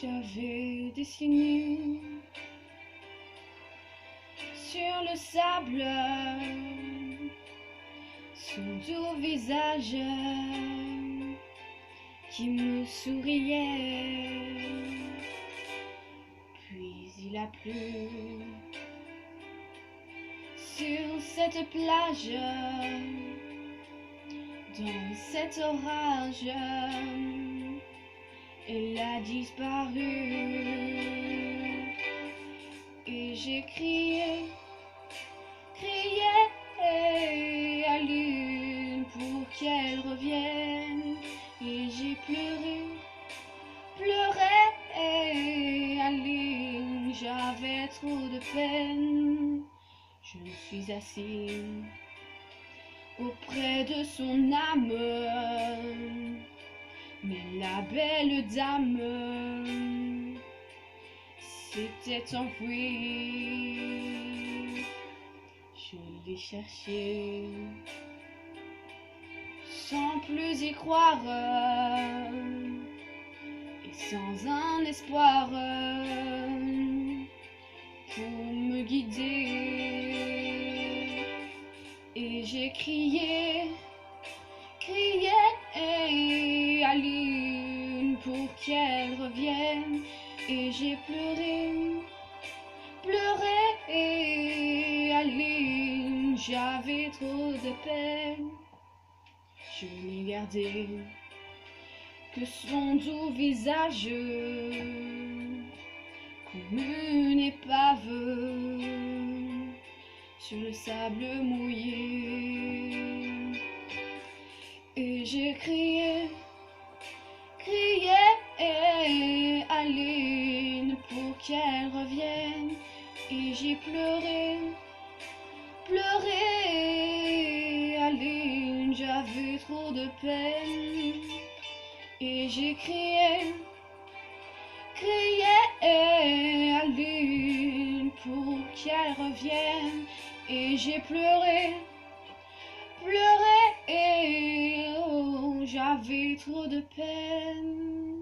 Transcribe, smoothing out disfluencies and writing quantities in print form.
J'avais dessiné sur le sable son doux visage qui me souriait. Puis il a plu sur cette plage, dans cet orage. Elle a disparu et j'ai crié à lune pour qu'elle revienne. Et j'ai pleuré à lune, j'avais trop de peine. Je me suis assis auprès de son âme, mais la belle dame s'était enfuie. Je l'ai cherchée sans plus y croire et sans un espoir pour me guider. Et j'ai crié à lune pour qu'elle revienne. Et j'ai pleuré à lune, j'avais trop de peine. Je n'ai gardé que son doux visage comme une épave sur le sable mouillé. Et j'ai crié à lune pour qu'elle revienne. Et j'ai pleuré à lune, j'avais trop de peine. Et j'ai crié à lune pour qu'elle revienne. Et j'ai pleuré oh, j'avais trop de peine.